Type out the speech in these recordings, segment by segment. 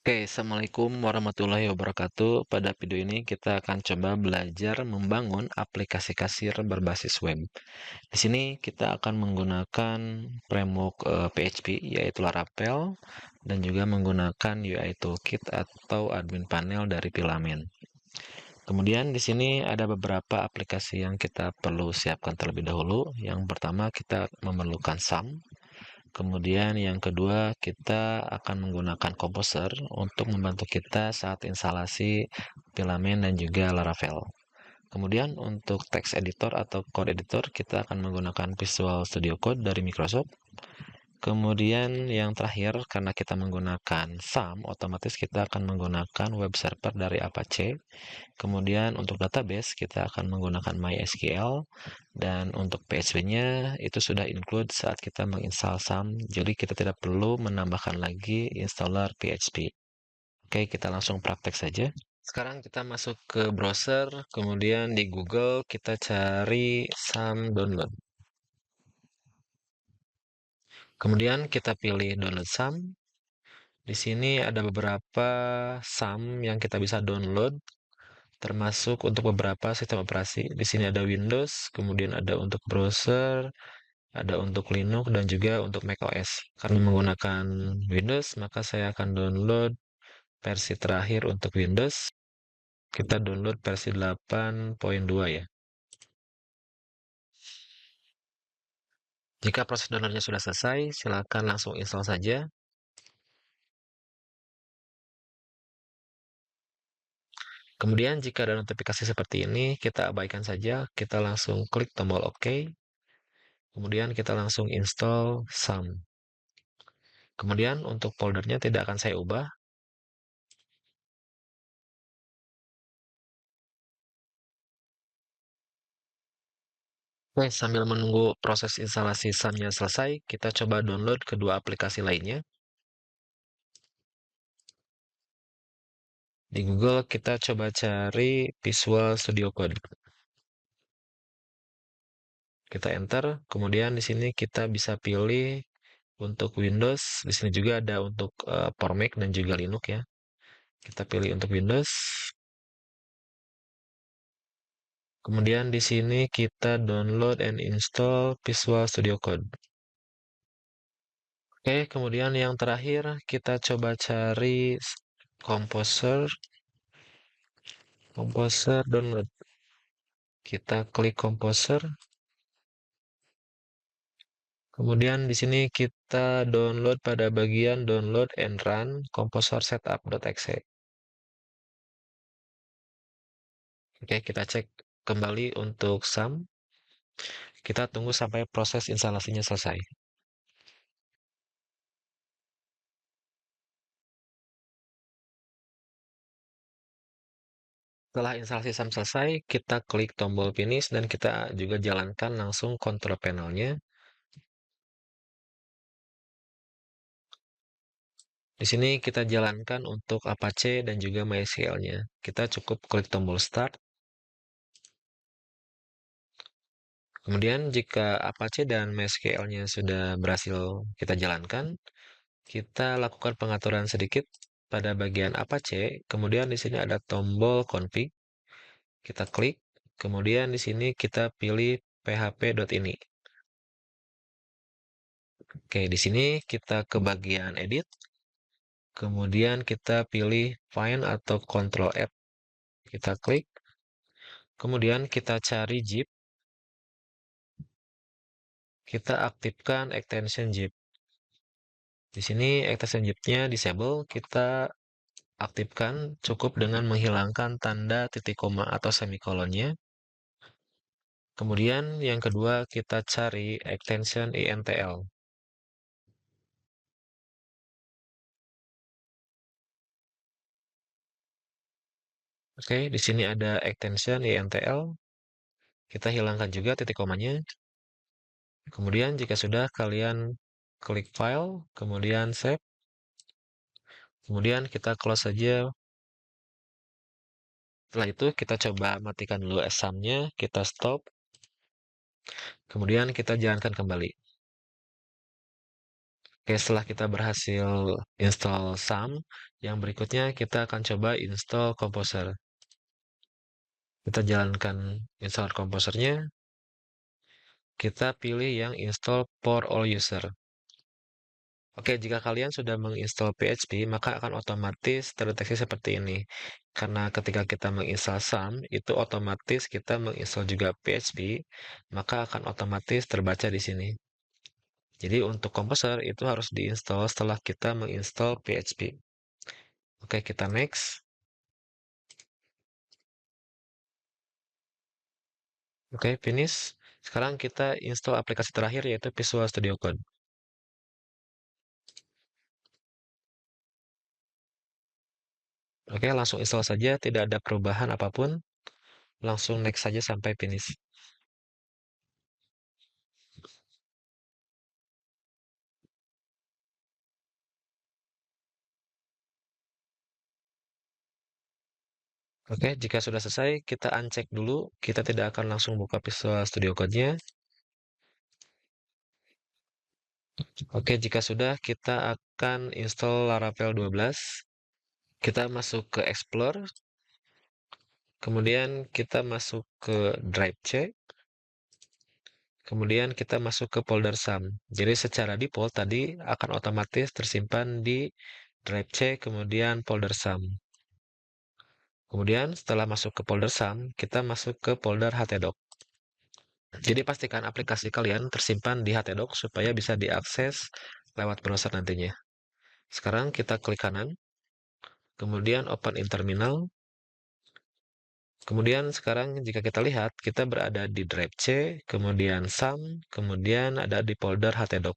Oke, Assalamualaikum warahmatullahi wabarakatuh. Pada video ini kita akan coba belajar membangun aplikasi kasir berbasis web. Di sini kita akan menggunakan framework PHP yaitu Laravel dan juga menggunakan UI Toolkit atau admin panel dari Filament. Kemudian di sini ada beberapa aplikasi yang kita perlu siapkan terlebih dahulu. Yang pertama kita memerlukan SAM. Kemudian yang kedua, kita akan menggunakan Composer untuk membantu kita saat instalasi Filament dan juga Laravel. Kemudian untuk text editor atau code editor, kita akan menggunakan Visual Studio Code dari Microsoft. Kemudian yang terakhir, karena kita menggunakan SAM, otomatis kita akan menggunakan web server dari Apache. Kemudian untuk database, kita akan menggunakan MySQL. Dan untuk PHP-nya, itu sudah include saat kita menginstal SAM. Jadi kita tidak perlu menambahkan lagi installer PHP. Oke, kita langsung praktek saja. Sekarang kita masuk ke browser, kemudian di Google kita cari SAM download. Kemudian kita pilih download SAM. Di sini ada beberapa SAM yang kita bisa download, termasuk untuk beberapa sistem operasi. Di sini ada Windows, kemudian ada untuk browser, ada untuk Linux, dan juga untuk macOS. Karena menggunakan Windows, maka saya akan download versi terakhir untuk Windows. Kita download versi 8.2 ya. Jika proses downloadnya sudah selesai, silakan langsung install saja. Kemudian jika ada notifikasi seperti ini, kita abaikan saja. Kita langsung klik tombol OK. Kemudian kita langsung install SAM. Kemudian untuk foldernya tidak akan saya ubah. Oke, sambil menunggu proses instalasi SAM-nya selesai, kita coba download kedua aplikasi lainnya. Di Google kita coba cari Visual Studio Code. Kita enter, kemudian di sini kita bisa pilih untuk Windows. Di sini juga ada untuk for Mac dan juga Linux ya. Kita pilih untuk Windows. Kemudian di sini kita download and install Visual Studio Code. Oke, kemudian yang terakhir kita coba cari Composer. Composer download. Kita klik Composer. Kemudian di sini kita download pada bagian download and run Composer setup.exe. Oke, kita cek kembali untuk SAM. Kita tunggu sampai proses instalasinya selesai. Setelah instalasi SAM selesai, kita klik tombol finish dan kita juga jalankan langsung control panelnya. Di sini kita jalankan untuk Apache dan juga MySQL-nya. Kita cukup klik tombol start. Kemudian jika Apache dan MySQL-nya sudah berhasil kita jalankan, kita lakukan pengaturan sedikit pada bagian Apache. Kemudian di sini ada tombol config. Kita klik. Kemudian di sini kita pilih php.ini. Oke, di sini kita ke bagian edit. Kemudian kita pilih find atau control F. Kita klik. Kemudian kita cari zip. Kita aktifkan extension zip. Di sini extension zip-nya disable. Kita aktifkan cukup dengan menghilangkan tanda titik koma atau semikolonnya. Kemudian yang kedua kita cari extension intl. Oke, di sini ada extension intl. Kita hilangkan juga titik komanya. Kemudian jika sudah, kalian klik file, kemudian save. Kemudian kita close saja. Setelah itu kita coba matikan dulu SAM-nya, kita stop. Kemudian kita jalankan kembali. Oke, setelah kita berhasil install SAM, yang berikutnya kita akan coba install Composer. Kita jalankan install Composernya. Kita pilih yang install for all user. Oke, jika kalian sudah menginstall PHP, maka akan otomatis terdeteksi seperti ini. Karena ketika kita menginstal SAM, itu otomatis kita menginstal juga PHP, maka akan otomatis terbaca di sini. Jadi untuk Composer itu harus diinstal setelah kita menginstal PHP. Oke, kita next. Oke, finish. Sekarang kita install aplikasi terakhir yaitu Visual Studio Code. Oke, langsung install saja, tidak ada perubahan apapun. Langsung next saja sampai finish. Oke, jika sudah selesai, kita uncheck dulu. Kita tidak akan langsung buka Visual Studio Code-nya. Oke, jika sudah, kita akan install Laravel 12. Kita masuk ke Explore. Kemudian kita masuk ke Drive C. Kemudian kita masuk ke folder SAM. Jadi secara default tadi akan otomatis tersimpan di Drive C, kemudian folder SAM. Kemudian setelah masuk ke folder SAM, kita masuk ke folder htdoc. Jadi pastikan aplikasi kalian tersimpan di htdoc supaya bisa diakses lewat browser nantinya. Sekarang kita klik kanan, kemudian open in terminal. Kemudian sekarang jika kita lihat, kita berada di drive C, kemudian SAM, kemudian ada di folder htdoc.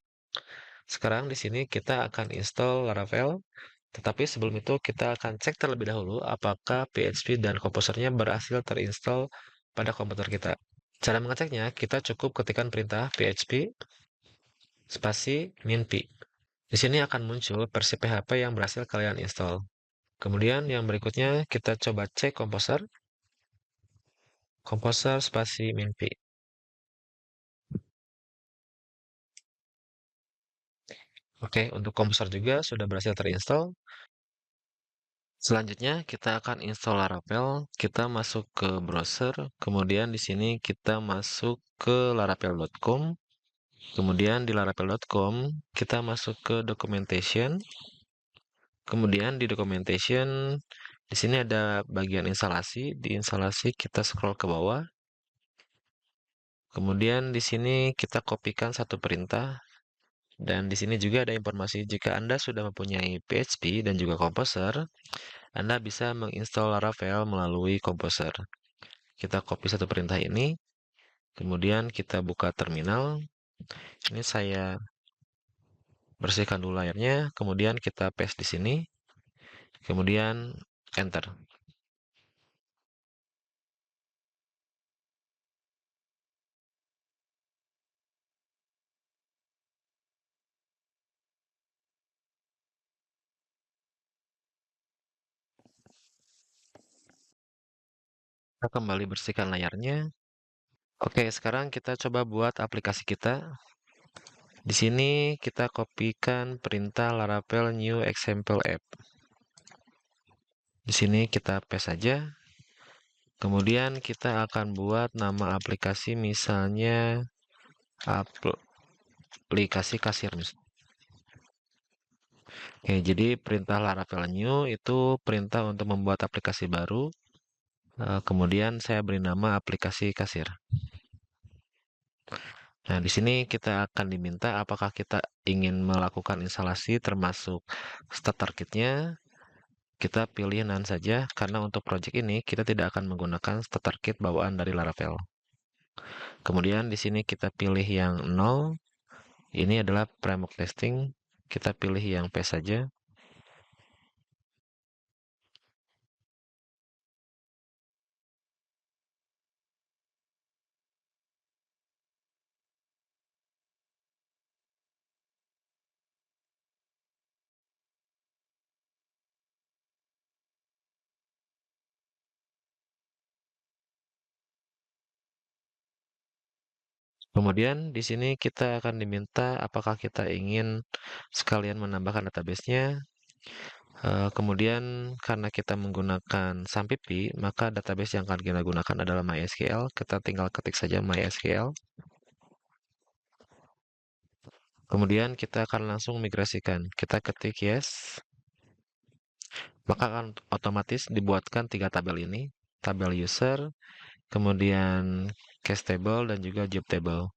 Sekarang di sini kita akan install Laravel, tetapi sebelum itu kita akan cek terlebih dahulu apakah PHP dan komposernya berhasil terinstall pada komputer kita. Cara mengeceknya, kita cukup ketikkan perintah php spasi minp. Di sini akan muncul versi PHP yang berhasil kalian install. Kemudian yang berikutnya kita coba cek komposer. Komposer spasi minp. Oke, untuk komposer juga sudah berhasil terinstall. Selanjutnya kita akan install Laravel. Kita masuk ke browser, kemudian di sini kita masuk ke laravel.com. Kemudian di laravel.com kita masuk ke documentation. Kemudian di documentation di sini ada bagian instalasi. Di instalasi kita scroll ke bawah. Kemudian di sini kita kopikan satu perintah. Dan di sini juga ada informasi jika Anda sudah mempunyai PHP dan juga Composer, Anda bisa menginstal Laravel melalui Composer. Kita copy satu perintah ini, kemudian kita buka terminal. Ini saya bersihkan dulu layarnya, kemudian kita paste di sini, kemudian enter. Kita kembali bersihkan layarnya. Oke, sekarang kita coba buat aplikasi kita. Di sini kita kopikan perintah Laravel new example app. Di sini kita paste saja. Kemudian kita akan buat nama aplikasi misalnya aplikasi kasir. Oke, jadi perintah Laravel new itu perintah untuk membuat aplikasi baru. Kemudian saya beri nama aplikasi kasir. Nah, di sini kita akan diminta apakah kita ingin melakukan instalasi termasuk starter kit-nya. Kita pilih none saja karena untuk project ini kita tidak akan menggunakan starter kit bawaan dari Laravel. Kemudian di sini kita pilih yang 0. Ini adalah framework testing. Kita pilih yang P saja. Kemudian di sini kita akan diminta apakah kita ingin sekalian menambahkan database-nya. Kemudian karena kita menggunakan SAMPP, maka database yang akan kita gunakan adalah MySQL. Kita tinggal ketik saja MySQL. Kemudian kita akan langsung migrasikan. Kita ketik yes, maka akan otomatis dibuatkan 3 tabel ini. Tabel user, kemudian case table, dan juga job table.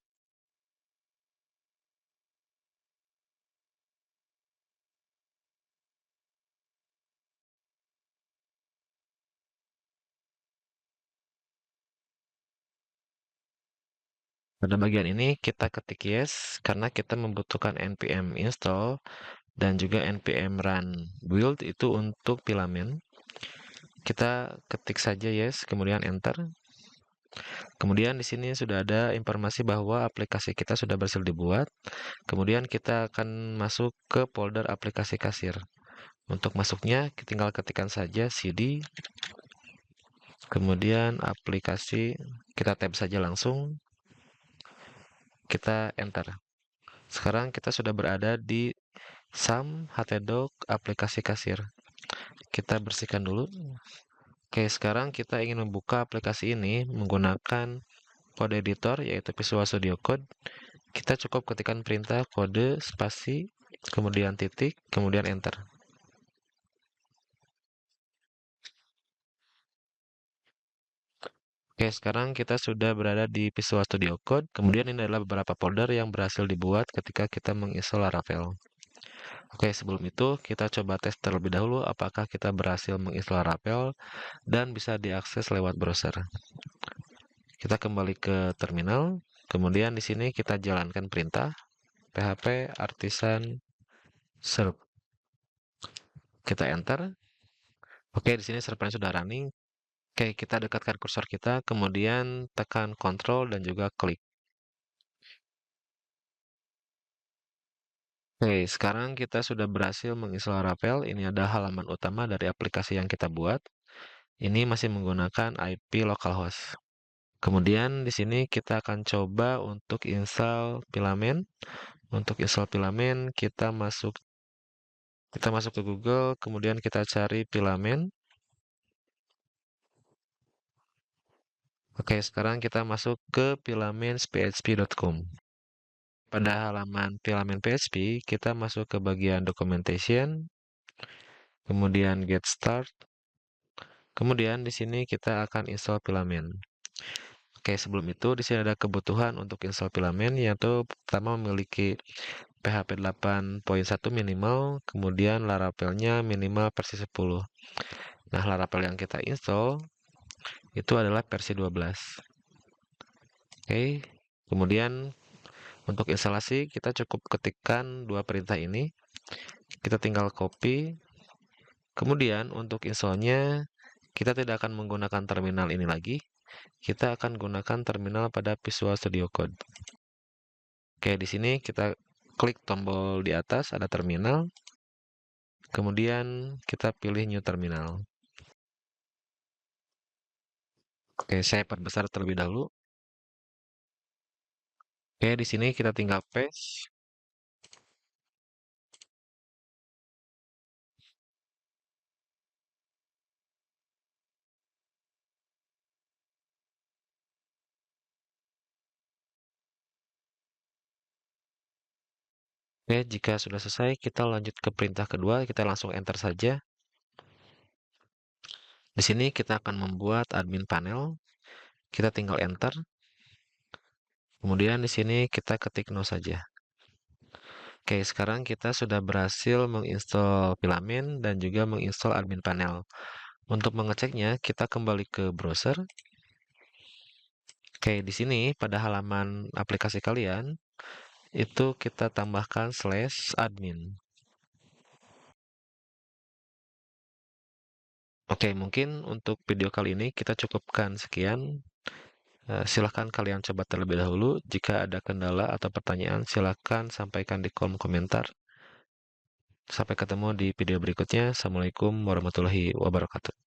Pada bagian ini kita ketik yes karena kita membutuhkan npm install dan juga npm run build itu untuk filamen. Kita ketik saja yes, kemudian enter. Kemudian di sini sudah ada informasi bahwa aplikasi kita sudah berhasil dibuat. Kemudian kita akan masuk ke folder aplikasi kasir. Untuk masuknya, tinggal ketikkan saja cd, kemudian aplikasi, kita tab saja langsung, kita enter. Sekarang kita sudah berada di SAM htdoc aplikasi kasir. Kita bersihkan dulu. Oke, sekarang kita ingin membuka aplikasi ini menggunakan kode editor yaitu Visual Studio Code. Kita cukup ketikkan perintah kode spasi, kemudian titik, kemudian enter. Oke, sekarang kita sudah berada di Visual Studio Code. Kemudian ini adalah beberapa folder yang berhasil dibuat ketika kita menginstal Laravel. Oke, sebelum itu kita coba tes terlebih dahulu apakah kita berhasil menginstal Laravel dan bisa diakses lewat browser. Kita kembali ke terminal. Kemudian di sini kita jalankan perintah php artisan serve. Kita enter. Oke, di sini servernya sudah running. Oke, kita dekatkan kursor kita, kemudian tekan Ctrl dan juga klik. Oke, sekarang kita sudah berhasil menginstal Laravel. Ini ada halaman utama dari aplikasi yang kita buat. Ini masih menggunakan IP localhost. Kemudian di sini kita akan coba untuk install Filament. Untuk install Filament, kita masuk ke Google, kemudian kita cari Filament. Oke, sekarang kita masuk ke filamentsphp.com. Pada halaman filament PHP, kita masuk ke bagian documentation, kemudian get start. Kemudian di sini kita akan install filament. Oke, sebelum itu di sini ada kebutuhan untuk install filament, yaitu pertama memiliki PHP 8.1 minimal, kemudian Laravelnya minimal versi 10. Nah, Laravel yang kita install itu adalah versi 12. Oke, kemudian untuk instalasi kita cukup ketikkan 2 perintah ini. Kita tinggal copy. Kemudian untuk installnya kita tidak akan menggunakan terminal ini lagi. Kita akan gunakan terminal pada Visual Studio Code. Oke, di sini kita klik tombol di atas ada terminal. Kemudian kita pilih New Terminal. Oke, saya perbesar terlebih dahulu. Oke, di sini kita tinggal paste. Oke, jika sudah selesai, kita lanjut ke perintah kedua. Kita langsung enter saja. Di sini kita akan membuat admin panel. Kita tinggal enter. Kemudian di sini kita ketik no saja. Oke, sekarang kita sudah berhasil menginstal Filament dan juga menginstal admin panel. Untuk mengeceknya, kita kembali ke browser. Oke, di sini pada halaman aplikasi kalian, itu kita tambahkan /admin. Oke, mungkin untuk video kali ini kita cukupkan sekian. Silahkan kalian coba terlebih dahulu. Jika ada kendala atau pertanyaan, silahkan sampaikan di kolom komentar. Sampai ketemu di video berikutnya. Assalamualaikum warahmatullahi wabarakatuh.